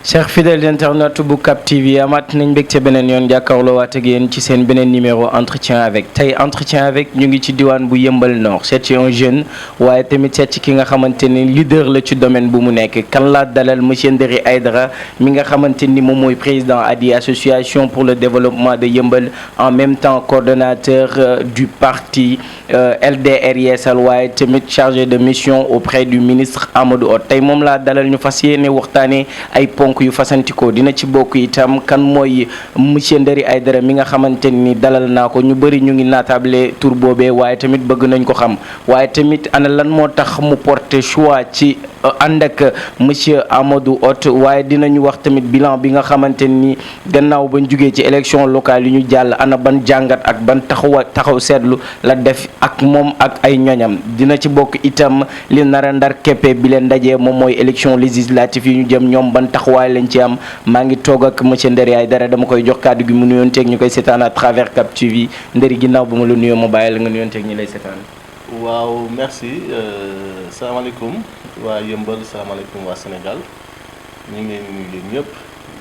Chers fidèles internautes bu Cap TV amaat nañ mbégte beneen yoon jàkkaarloo waat ak yéen ci seen beneen numéro entretien avec tey entretien avec ñu ngi ci diwaan bu Yeumbeul Nord seet ci un jeune waaye tamit seet ci ki nga xamante ni leader la ci domaine bu mu nekk kan laa dalal monsieur Ndéri Aidara mi nga xamante ni moom mooy président ADI association pour le développement de Yeumbeul en même temps coordonnateur du parti LDR Yeesal waaye tamit chargé de mission auprès du ministre Amadou Hott tey moom laa dalal ñu fas yéene waxtaanee ay ponk yu fasantikoo dina ci bokk itam kan mooy monsieur Ndéri Aidara mi nga xamante ni dalal naa ko ñu bëri ñu ngi naatable tur boobee waaye tamit bëgg nañ ko xam waaye tamit ana lan moo tax mu porté choix ci ànd ak monsieur Amadou Hott waaye dinañu wax tamit bilan bi nga xamante ni gannaaw bañ jugee ci élection locale yi ñu jàll ana ban jàngat ak ban taxaw seetlu la def ak moom ak ay ñoñam dina ci bokk itam li nara ndar keppe bi leen dajee moom mooy élection législative yi ñu jëm ñoom ban taxawaay lañ ci am maa ngi toog ak monsieur Ndéri Aidara dama koy jox kàddu gi mu nuyoonteeg ñu koy seetaan à travers Cap TV Ndéri ginnaaw ba ma la nuyoo ma bàyyi la nga nuyoonteeg ñi lay seetaan. waaw merci salaamaaleykum waa Yeumbeul salaamaaleykum waa Sénégal ñu ngi leen di nuyu yéen ñëpp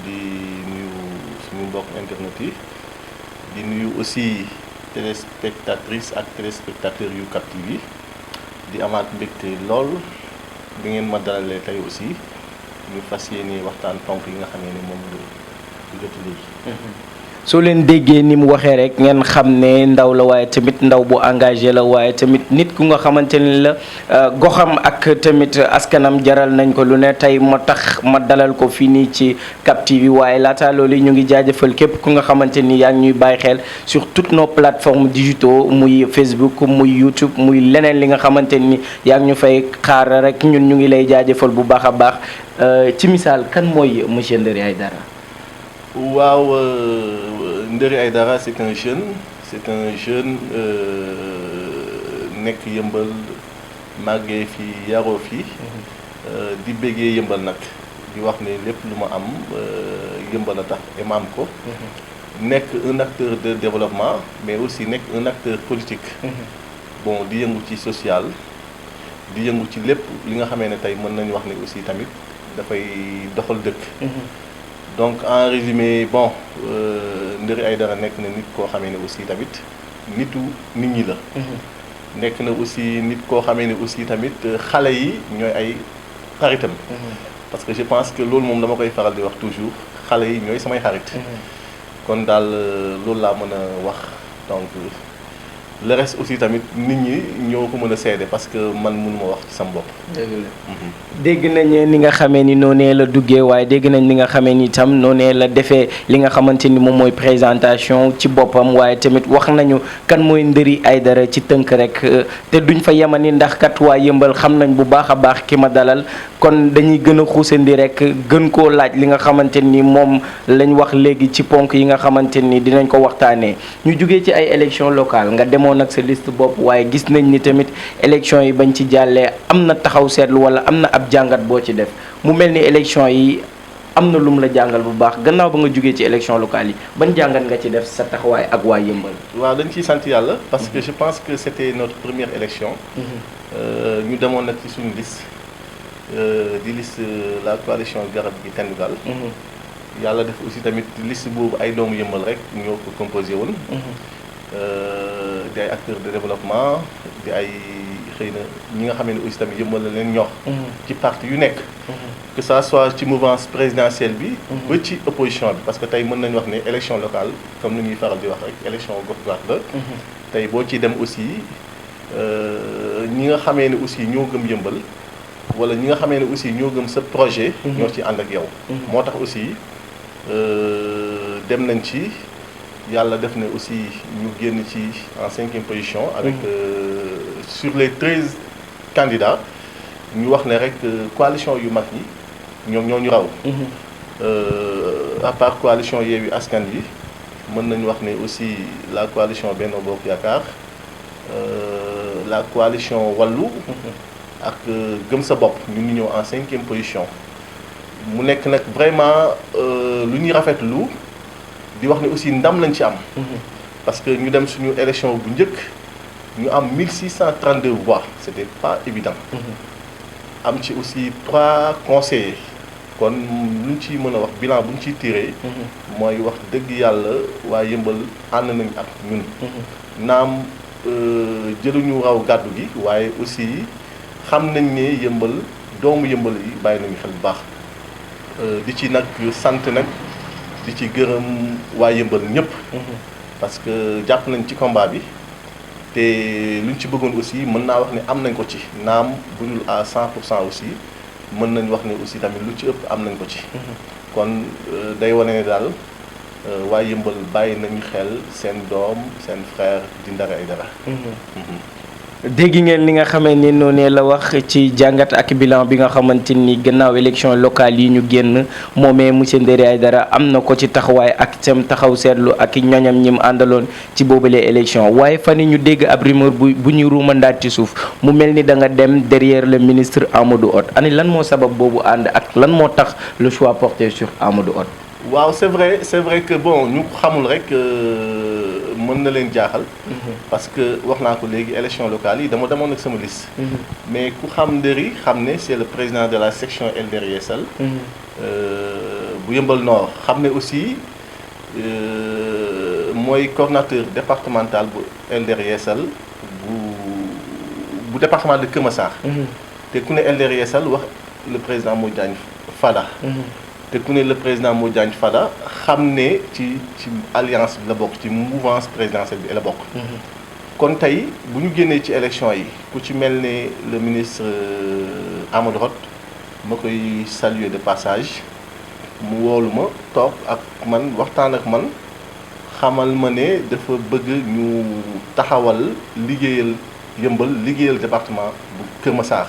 di nuyu suñu mbokk internet yi di nuyu aussi téléspectatrices ak téléspectateurs yu Cap TV di amaat mbégte lool bi ngeen ma dalalee tey aussi ñu fas yéene waxtaan ponk yi nga xam ne moom la jot léegi. soo leen déggee ni mu waxee rek ngeen xam ne ndaw la waaye tamit ndaw bu engagé la waaye tamit nit ku nga xamante ni la goxam ak tamit askanam jaral nañ ko lu ne tey ma tax ma dalal ko fii nii ci Cap TV waaye laata loolu ñu ngi jaajëfal képp ku nga xamante ni yaa ngi ñuy bàyyi xel sur toutes nos plateformes digitaux muy Facebook muy YouTube muy leneen li nga xamante ni yaa ngi ñu fay xaar rek ñun ñu ngi lay jaajëfal bu baax a baax ci misaal kan mooy monsieur Ndéri Aidara. waaw Ndéri Aidara c'est un jeune nekk Yeumbeul màggee fi yaroo fi di béggee Yeumbeul nag di wax ne lépp lu ma am Yeumbeul a tax ma am ko nekk un acteur de développement mais aussi nekk un acteur politique bon di yëngu ci social di yëngu ci lépp li nga xamee ne tey mën nañu wax ne aussi tamit dafay doxal dëkk donc en résumé bon Ndéri Aidara nekk na nit koo xamee ne aussi tamit nitu nit ñi la nekk na aussi nit koo xamee ne aussi tamit xale yi ñooy ay xaritam parce que je pense que loolu moom dama koy faral di wax toujours xale yi ñooy samay xarit kon daal loolu laa mën a wax donc le reste aussi tamit nit ñi ñoo ko mën a seede parce que man mënuma wax ci sama bopp. dégg nañ ni nga xamee ni noonee la duggee waaye dégg nañ li nga xamee ni itam noonee la defee li nga xamante ni moom mooy présentation ci boppam waaye tamit wax nañu kan mooy Ndéri Aidara ci tënk rek te duñ fa yemani ndax kat waa Yeumbeul xam nañ bu baax a baax ki ma dalal kon dañuy gën a xuusandi rek gën koo laaj li nga xamante ni moom lañ wax léegi ci ponk yi nga xamante ni dinañ ko waxtaanee ñu jugee ci ay élections locales nga demoon nag sa liste bopp waaye gis nañ ni tamit élection yi bañ ci jàllee am na taxaw seetlu wala am na ab jàngat boo ci def mu mel ni élection yi am na lum la jàngal bu baax gannaaw ba nga jugee ci élection locale yi ban jàngat nga ci def sa taxawaay ak waa Yeumbeul. waaw dañ ciy sant yàlla parce que je pense que c'était notre première élection ñu demoon nag ci suñu liste di liste la coalition Garab gi Tendugal yàlla def aussi tamit liste boobu ay doomu Yeumbeul rek ñoo ko composé woon di ay acteurs de développement di ay xëy na ñi nga xam ne aussi tamit Yeumbeul la leen ñor ci parti yu nekk que ça soit ci mouvance présidentielle bi ba ci opposition bi parce que tey mën nañu wax ne élection locale comme ni ñuy faral di wax rek élection gox-gox la tey boo ciy dem aussi ñi nga xamee ne aussi ñoo gëm Yeumbeul wala ñi nga xamee ne aussi ñoo gëm sa projet ñoo ci ànd ak yow moo tax aussi dem nañ ci yàlla def na aussi ñu génn ci en 5e position avec sur les 13 candidats ñu wax ne rek coalition yu mag yi ñoom ñoo ñu raw à part coalition Yewwi Askan Wi mën nañu wax ne aussi la coalition Benno Bokk Yaakaar la coalition Wallu ak Gëm Sa Bopp ñu ngi ñëw en 5e position mu nekk nag vraiment lu ñuy rafetlu di wax ne aussi ndam lañ ci am parce que ñu dem suñu élection bu njëkk ñu am 1632 voix c'était pas évident am ci aussi 3 conseillers kon luñ ciy mën a wax bilan buñ ciy tiré. mooy wax dëgg yàlla waa Yëmbal ànd nañ ak ñun. naam jëluñu raw gàddu gi waaye aussi xam nañ ne Yëmbal doomu Yëmbal yi bàyyi nañu xel bu baax di ci nag sant nag di ci gërëm waa Yëmbal ñëpp. parce que jàpp nañ ci combat bi te luñ ci bëggoon aussi mën naa wax ne am nañ ko ci naam bu dul à 100% aussi mën nañ wax ne aussi tamit lu ci ëpp am nañ ko ci. kon day wane ne daal waa Yëmbal bàyyi nañu xel seen doom seen frère di Ndara Aidara. dégg ngeen li nga xamee ni noonu la wax ci jàngat ak bilan bi nga xamante ni gannaaw élection locale yi ñu génn moomee monsieur Ndara Aidara am na ko ci taxawaay ak sam taxaw seetlu ak ñoñam ñi mu àndaloon ci boobule élection waaye fan yi ñu dégg ab rumeur bu ñuy ruumandaat ci suuf mu mel ni da nga dem derrière le ministre Amadou Hott ani lan moo sabab boobu ànd ak lan moo tax le choix porté sur Amadou Hott. waaw c'est vrai que bon ñu xamul rek mën na leen jaaxal. parce que wax naa ko léegi élection locale yi dama demoon ak sama liste. mais ku xam Ndëri xam ne c'est le président de la section LDR Yeesal. bu Yëmbal Nord xam ne aussi mooy coordonnateur départemental bu LDR Yeesal bu département de Kër Massar. te ku ne LDR Yeesal wax le président Modou Diagne Fada. te ku ne le président Modou Diagne Fada xam ne ci alliance bi la bokk ci mouvance présidentielle bi la bokk. kon tey bu ñu génnee ci élection yi ku ci mel ne le ministre Amadou Hott ma koy saluer de passage mu woolu ma toog ak man waxtaan ak man xamal ma ne dafa bëgg ñu taxawal liggéeyal Yëmbal liggéeyal département bu Kër Massar.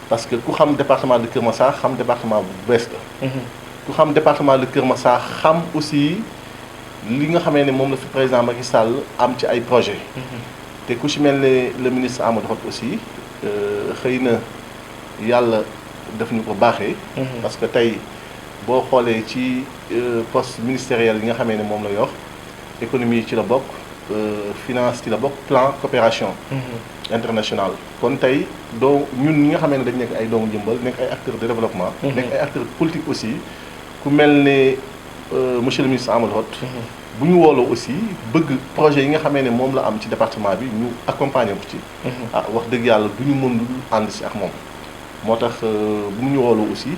parce que ku xam département de Kër Massar xam département bu bees la. ku xam département de Kër Massar xam aussi li nga xamee ne moom la fi président Macky Sall am ci ay projet te ku ci mel ne le ministre Amadou Hott aussi xëy na yàlla daf ñu ko baaxee. parce que tey boo xoolee ci poste ministériel yi nga xamee ne moom la yor économie ci la bokk finance ci la bokk plan coopération international kon tey ñun ñi nga xamee ne dañ nekk ay doomu Yëmbal nekk ay acteurs de développement nekk ay acteurs politiques aussi ku mel ne monsieur le ministre Amadou Hott bu ñu wooloo aussi bëgg projet yi nga xamee ne moom la am ci département bi ñu accompagner ko ci wax dëgg yàlla du ñu mën lu ànd si ak moom moo tax bu ñu wooloo aussi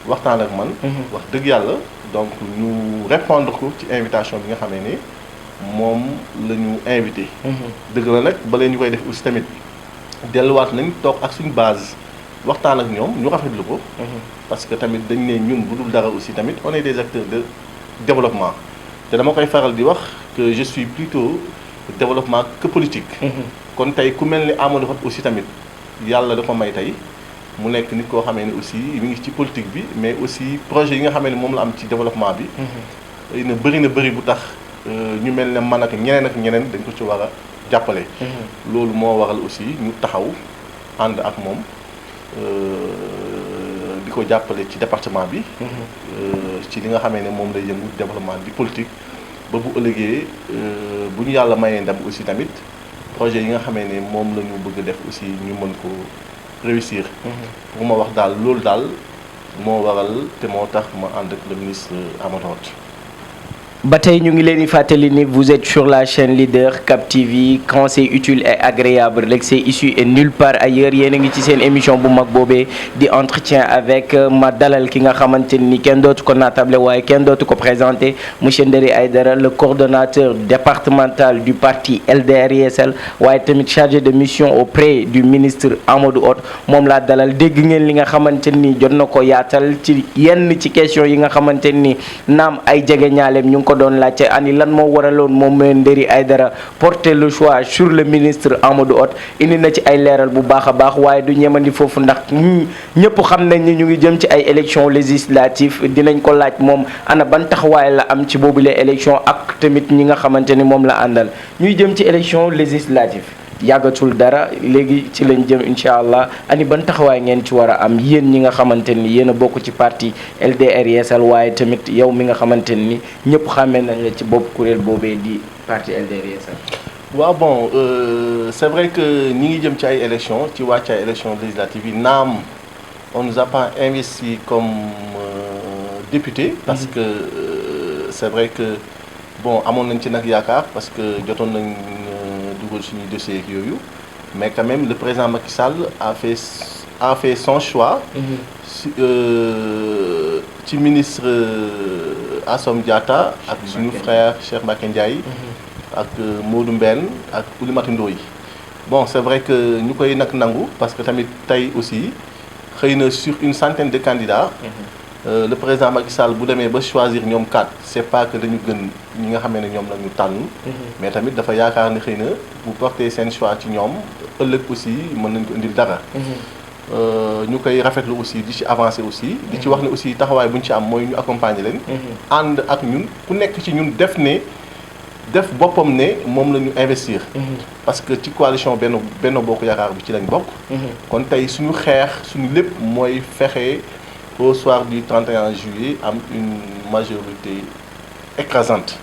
waxtaan ak man wax dëgg yàlla donc ñu répondre ko ci invitation bi nga xamee ne moom la ñu invité dëgg la nag balee ñu koy def aussi tamit delluwaat nañ toog ak suñu base waxtaan ak ñoom ñu rafetlu ko parce que tamit dañ ne ñun bu dul dara aussi tamit on est des acteurs de développement te dama koy faral di wax que je suis plutôt développement que politique kon tey ku mel ni Amadou Hott aussi tamit yàlla da ko may tey mu nekk nit koo xamee ne aussi mi ngi ci politique bi mais aussi projet yi nga xamee ne moom la am ci développement bi na bëri bu tax ñu mel ne man ak ñeneen dañ ko ci war a jàppale loolu moo waral aussi ñu taxaw ànd ak moom di ko jàppale ci département bi ci li nga xamee ne moom lay yëngu développement di politique ba bu ëllëgee bu ñu yàlla mayee ndam aussi tamit projet yi nga xamee ne moom la ñu bëgg def aussi ñu mën ko réussir pour ma wax daal loolu daal moo waral te moo tax ma ànd ak le ministre Amadou Hott ba tey ñu ngi leen di fàttali ni vous êtes sur la chaîne leader Cap TV quand c'est utile et agréable rek c'est ici et nulle part ailleurs yéen a ngi ci seen émission bu mag boobee di entretien avec ma dalal ki nga xamante ni kenn dootu ko naatable waaye kenn dootu ko présenté monsieur Ndara Aidara le coordonnateur départemental du parti LDR Yeesal waaye tamit chargé de mission auprès du ministre Amadou Hott moom laa dalal dégg ngeen li nga xamante ni jot na ko yaatal ci yenn ci question yi nga xamante ni naam ay jege ñaaleem ñu ngi ko doon laajte ani lan moo waraloon moom Ndara Aidara porter le choix sur le ministre Amadou Hott indi na ci ay leeral bu baax a baax waaye du ñemandi foofu ndax ñëpp xam nañ ni ñu ngi jëm ci ay élections législatives dinañ ko laaj moom ana ban taxawaay la am ci boobule élection ak tamit ñi nga xamante ni moom la àndal ñuy jëm ci élection législative yàggatul dara léegi ci lañ jëm incha allah ani ban taxawaay ngeen ci war a am yéen ñi nga xamante ni yéen a bokk ci parti LDR Yeesal waaye tamit yow mi nga xamante ni ñëpp xàmmee nañ la ci bopp kuréel boobee di parti LDR Yeesal. waaw bon c'est vrai que ñi ngi jëm ci ay élections ci wàcc ay élections législatives yi naam on nous a pas investi comme député parce que c'est vrai que bon amoon nañ ci nag yaakaar parce que jotoon nañ dugal suñuy dossier ak yooyu mais quand même le président Macky Sall a fait son choix ci ministre Assome Diatta ak suñu frère Cheikh Mbacké Ndiaye ak Modou Mbène ak Oulimata Ndoye bon c'est vrai que ñu koy nag nangu parce que tamit tey aussi xëy na sur une centaine de candidats le président Macky Sall bu demee ba choisir ñoom 4 c'est pas que dañu gën ñi nga xamee ne ñoom la ñu tànn mais tamit dafa yaakaar ne xëy na bu porter seen choix ci ñoom ëllëg aussi mën nañ ko indil dara ñu koy rafetlu aussi di ci avancer aussi di ci wax ne aussi taxawaay bu ñu ci am mooy ñu accompagner leen ànd ak ñun ku nekk ci ñun def boppam ne moom la ñu investir parce que ci coalition Benno Bokk Yaakaar bi ci lañ bokk kon tey suñu xeex suñu lépp mooy fexe au soir du 31 juillet am une majorité écrasante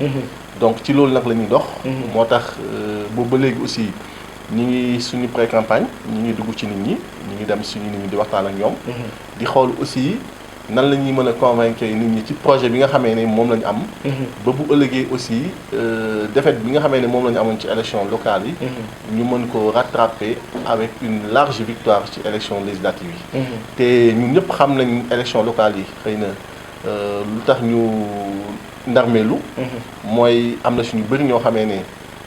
donc ci loolu nag la ñuy dox moo tax boobu ba léegi aussi ñi ngi suñu pré-campagne ñi ngi dugg ci nit ñi ngi dem suñu nit ñi di waxtaan ak ñoom di xool aussi nan la ñuy mën a convaincre nit ñi ci projet bi nga xamee ne moom la ñu am ba bu ëllëgee aussi défaite bi nga xamee ne moom la ñu amoon ci élection locale yi ñu mën ko rattraper avec une large victoire ci élection législative yi te ñun ñëpp xam nañ élection locale yi xëy na lu tax ñu ndarmeelu mooy am na suñu bëri ñoo xamee ne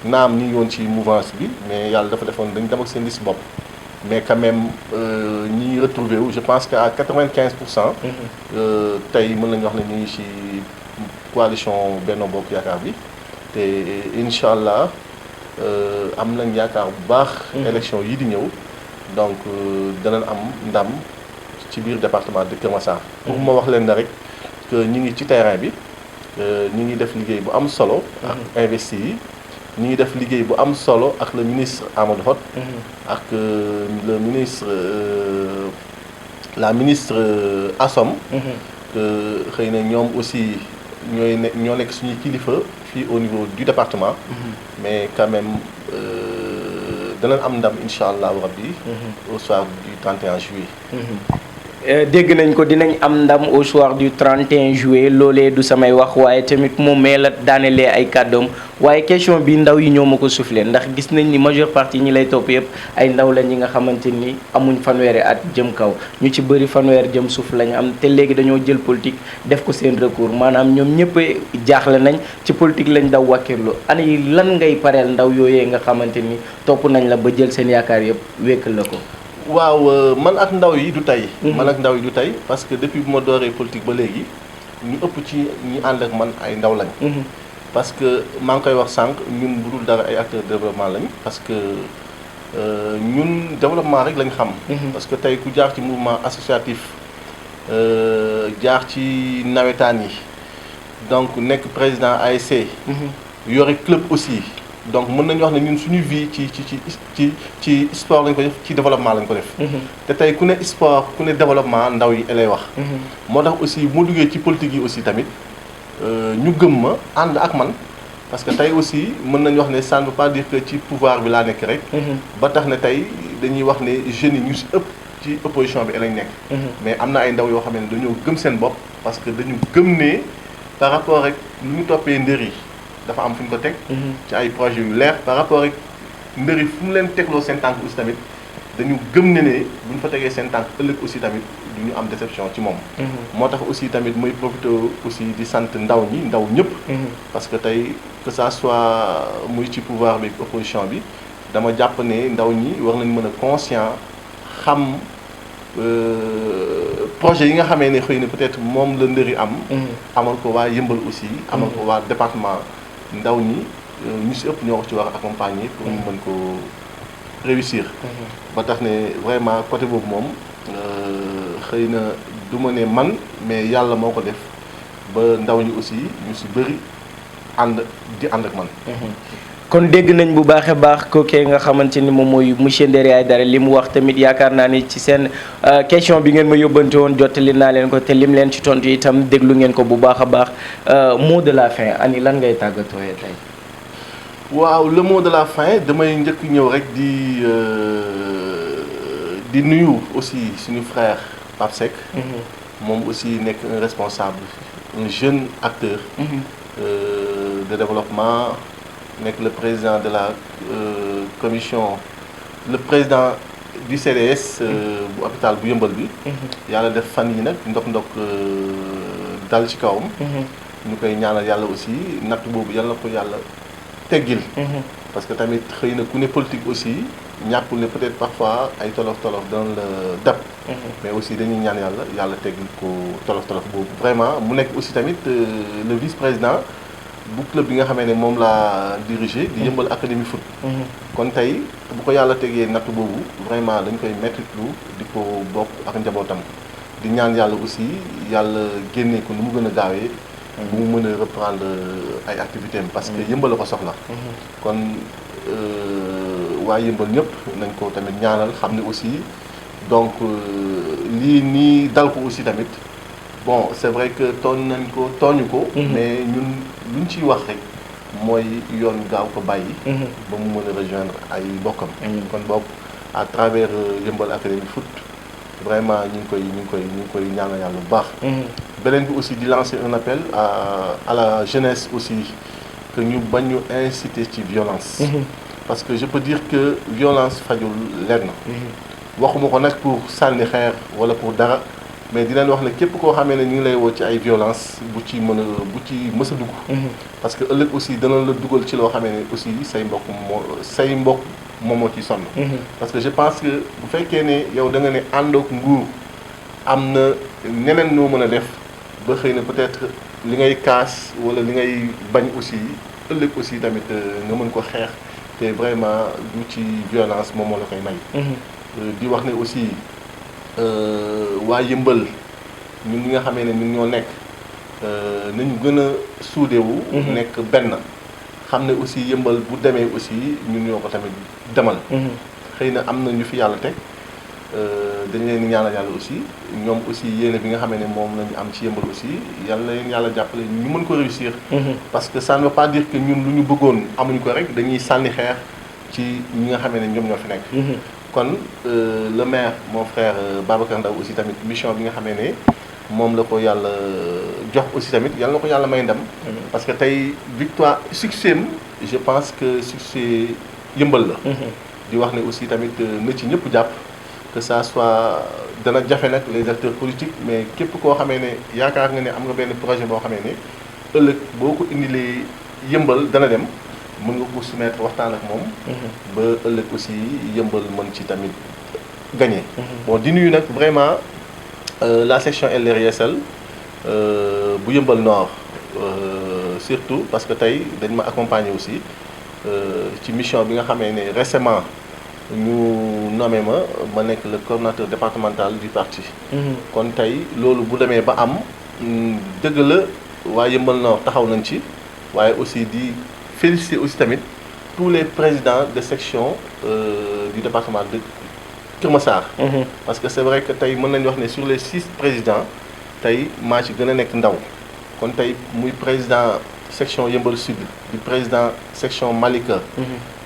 naam ñi ngi woon ci mouvance bi mais yàlla dafa defoon dañ dem ak seen liste bopp mais quand même ñi retrouvé wu je pense que à 95% tey mën nañu wax ne ñu ngi ci coalition Benno Bokk Yaakaar bi te incha allah am nañ yaakaar bu baax élection yi di ñëw donc danañ am ndam ci biir département de Kër Massar pour ma wax leen na rek que ñi ngi ci terrain bi ñi ngi def liggéey bu am solo ak investi yi ñi ngi def liggéey bu am solo ak le ministre Amadou Hott ak le ministre la ministre Assome xëy na ñoom aussi ñoo nekk suñuy kilifa fii au niveau du département mais quand même danañ am ndam incha allahu rabbi au soir du 31 juillet dégg nañ ko dinañ am ndam au soir du 31 juillet loolee du samay wax waaye tamit moom mee la daanelee ay kàddoom waaye question bi ndaw yi ñoo ma ko soufflé ndax gis nañ ni majeure partie ñi lay topp yëpp ay ndaw la ñi nga xamante ni amuñ fanweeri at jëm kaw ñu ci bëri fanweer jëm suuf lañu am te léegi dañoo jël politique def ko seen recours maanaam ñoom ñëpp jaaxle nañ ci politique lañ daw wàkkirlu ani lan ngay pareel ndaw yooyee nga xamante ni topp nañ la ba jël seen yaakaar yëpp wékkal la ko. waaw man ak ndaw yi du tey man ak ndaw yi du tey parce que depuis bu ma dooree politique ba léegi ñu ëpp ci ñi ànd ak man ay ndaw lañ parce que maa ngi koy wax sànq ñun bu dul dara ay acteurs de développement lañ parce que ñun développement rek lañ xam parce que tey ku jaar ci mouvement associatif jaar ci nawetaan yi donc nekk président ASC yore club aussi donc mën nañu wax ne ñun suñu vie ci sport lañ ko def ci développement lañ ko def te tey ku ne sport ku ne développement ndaw yi lay wax moo tax aussi bu ma duggee ci politique yi aussi tamit ñu gëm ma ànd ak man parce que tey aussi mën nañu wax ne ça ne veut pas dire que ci pouvoir bi laa nekk rek ba tax ne tey dañuy wax ne jeunes yi ñu si ëpp ci opposition bi lañ nekk mais am na ay ndaw yoo xam ne dañoo gëm seen bopp parce que dañu gëm ne par rapport rek lu ñu toppee ndër yi dafa am fu ñu ko teg ci ay projets yu leer par rapport ak ndër yi fu mu leen tegloo seen tànk aussi tamit dañu gëm ne bu ñu fa tegee seen tànk ëllëg aussi tamit du ñu am déception ci moom moo tax aussi tamit mooy profité aussi di sant ndaw ñi ndaw ñëpp parce que tey que ça soit muy ci pouvoir bi opposition bi dama jàpp ne ndaw ñi war nañ mën a conscient xam projet yi nga xamee ne xëy na peut-être moom la ndër yi am amal ko waa Yëmbal aussi amal ko waa département ndaw ñi ñu si ëpp ñoo ko ci war a accompagner pour ñu mën ko réussir ba tax ne vraiment côté boobu moom xëy na du ma ne man mais yàlla moo ko def ba ndaw ñi aussi ñu si bëri ànd ak man kon dégg nañ bu baax a baax kookee nga xamante ni moom mooy monsieur Ndéri Aidara li mu wax tamit yaakaar naa ni ci seen question bi ngeen ma yóbbante woon jottali naa leen ko te lim leen ci tontu itam déglu ngeen ko bu baax a baax mot de la fin ani lan ngay tàggatoo tey. waaw le mot de la fin damay njëkk ñëw rek di nuyu aussi suñu frère Pape Seck. moom aussi nekk un responsable un jeune acteur. De développement nekk le président de la commission le président du CDS bu hôpital bu Yëmbal bi. yàlla def fan yi nag ndok dal ci kawam. ñu koy ñaanal yàlla aussi natt boobu yàlla na ko yàlla teggil. parce que tamit xëy na ku ne politique aussi ñàkkul ne peut-être parfois ay tolof dana la dab. mais aussi dañuy ñaan yàlla teggil ko tolof boobu vraiment mu nekk aussi tamit le vice-président bu club bi nga xamee ne moom laa dirigé di Yëmbal Académie Foot. kon tey bu ko yàlla tegee natt boobu vraiment dañ koy mettitlu di ko bokk ak njabootam di ñaan yàlla aussi yàlla génnee ko nu mu gën a gaawee. bu mu mën a reprendre ay activités am parce que Yëmbal la ko soxla. kon waa Yëmbal ñëpp nañ ko tamit ñaanal xam ne aussi donc lii nii dal ko aussi tamit bon c'est vrai que tooñu ko. mais ñun luñ ciy wax rek mooy yoon gaaw ko bàyyi. ba mu mën a rejoindre ay bokkam. kon boog à travers Yëmbal Académie Foot vraiment ñu ngi koy ñaanal yàlla bu baax. beneen bi aussi di lancer un appel à la jeunesse aussi que ñu bañ ñu inciter ci violence. parce que je peux dire que violence fajul lenn. waxuma ko nag pour sànni xeer wala pour dara mais di leen wax ne képp koo xamee ne ñu ngi lay woo ci ay violence bu ci mës a dugg. parce que ëllëg aussi dana la dugal ci loo xamee ne aussi say mbokk moom moo ciy sonn. parce que je pense que bu fekkee ne yow da nga ne àndoog nguur am na neneen noo mën a def ba xëy na peut-être li ngay kaas wala li ngay bañ aussi ëllëg aussi tamit nga mën ko xeex te vraiment du ci violence moom moo la koy may. di wax ne aussi waa Yëmbal ñun ñi nga xamee ne ñun ñoo nekk nañu gën a suudewu nekk benn xam ne aussi Yëmbal bu demee aussi ñun ñoo ko tamit demal. xëy na am na ñu fi yàlla teg dañ leen di ñaanal yàlla aussi ñoom aussi yéene bi nga xamee ne moom lañu am ci Yëmbal aussi yàlla leen yàlla jàppale ñu mën ko réussir. parce que ça ne veut pas dire que ñun lu ñu bëggoon amuñu ko rek dañuy sànni xeex ci ñi nga xamee ne ñoom ñoo fi nekk. kon le maire mon frère Babacar Ndaw aussi tamit mission bi nga xamee ne moom la ko yàlla jox aussi tamit yàlla na ko yàlla may ndam. parce que tey victoire succès am je pense que succès Yëmbal la. di wax ne aussi tamit na ci ñëpp jàpp que ça soit dana jafe nag les acteurs politiques mais képp koo xamee ne yaakaar nga ne am nga benn projet boo xamee ne ëllëg boo ko indilee Yëmbal dana dem. mën nga ko soumettre waxtaan ak moom. ba ëllëg aussi Yëmbal mën ci tamit gagné. bon di nuyu nag vraiment la section LDR Yeesal bu Yëmbal Nord surtout parce que tey dañ ma accompagner aussi ci mission bi nga xamee ne récemment ñu nommé ma nekk le coordonnateur départemental du parti. kon tey loolu bu demee ba am dëgg la waa Yëmbal Nord taxaw nañ ci waaye aussi di. féliciter aussi tamit tous les présidents de section du département de Kër Massar. parce que c'est vrai que tey mën nañu wax ne sur les 6 présidents tey maa ci gën a nekk ndaw kon tey muy président section Yëmbal Sud di président section Malika.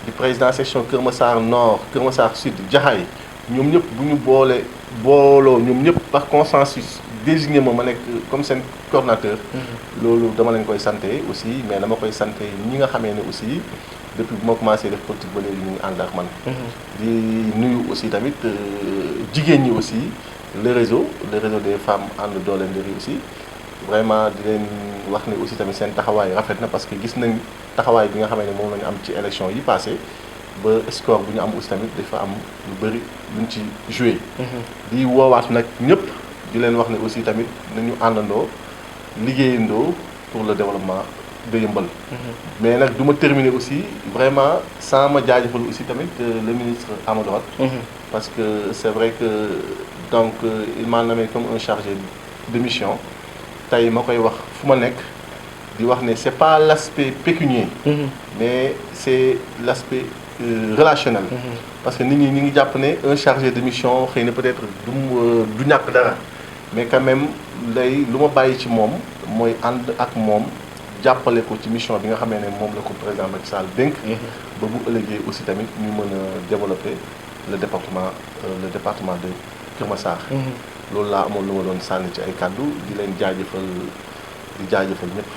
di président section Kër Massar Nord Kër Massar Sud Jaxaay ñoom ñëpp bu ñu booloo ñoom ñëpp par consensus désigné ma nekk comme seen coordonnateur. loolu dama leen koy santé aussi mais dama koy santé ñi nga xamee ne aussi depuis bu ma commencé def politique ba léegi ñu ngi ànd ak man. di nuyu aussi tamit jigéen ñi aussi le réseau des femmes ànd dooleel ndëri aussi vraiment di leen wax ne aussi tamit seen taxawaay rafet na parce que gis nañ taxawaay bi nga xamee ne moom la ñu am ci élection yi passé ba score bu ñu am aussi tamit dafa am lu bëri luñ ci joué. di woowaat nag ñëpp. di leen wax ne aussi tamit nañu àndandoo liggéeyandoo pour le développement de Yëmbal. mais nag du ma terminer aussi vraiment sans ma jaajëfal aussi tamit le ministre Amadou Hott. parce que c'est vrai que donc il m'a nommé comme un chargé de mission tey ma koy wax fu ma nekk di wax ne c'est pas l'aspect pécunier. mais c'est l'aspect relationnel. parce que nit ñi ñu ngi jàpp ne un chargé de mission xëy na peut-être du ñàkk dara. mais quand même lay lu ma bàyyi ci moom mooy ànd ak moom jàppale ko ci mission bi nga xamee ne moom la ko président Macky Sall dénk. ba bu ëllëgee aussi tamit ñu mën a développer le département de Kër Massar. loolu laa amoon lu ma doon sànni ci ay kàddu di leen jaajëfal di jaajëfal ñëpp.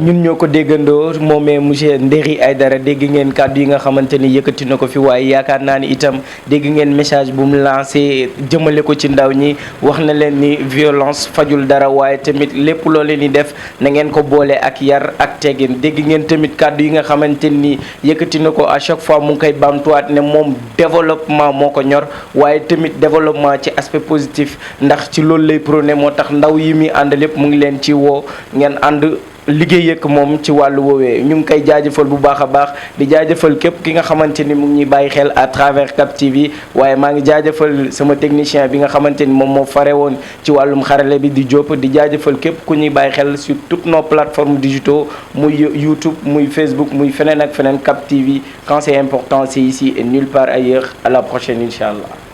ñun ñoo ko déggandoo moomee monsieur Ndéri Aidara dégg ngeen kàddu yi nga xamante ni yëkkati na ko fi waaye yaakaar naa ni itam dégg ngeen message bu mu lancé jëmale ko ci ndaw ñi wax na leen ni violence fajul dara waaye tamit lépp loo leen di def na ngeen ko boole ak yar ak teggin dégg ngeen tamit kàddu yi nga xamante ni yëkkati na ko à chaque fois mu ngi koy bamtuwaat ne moom développement moo ko ñor waaye tamit développement ci aspect positif ndax ci loolu lay prôné moo tax ndaw yi muy ànd lépp mu ngi leen ci woo ngeen ànd liggéey ak moom ci wàllu woowee ñu ngi koy jaajëfal bu baax a baax di jaajëfal képp ki nga xamante ni mu ngi ñuy bàyyi xel à travers Cap TV waaye maa ngi jaajëfal sama technicien bi nga xamante ni moom moo fare woon ci wàllum xarale bi di Diop di jaajëfal képp ku ñuy bàyyi xel sur toutes nos plateformes digitaux muy YouTube muy Facebook muy feneen ak feneen Cap TV quand c'est important c'est ici et nulle part ailleurs à la prochaine incha allah.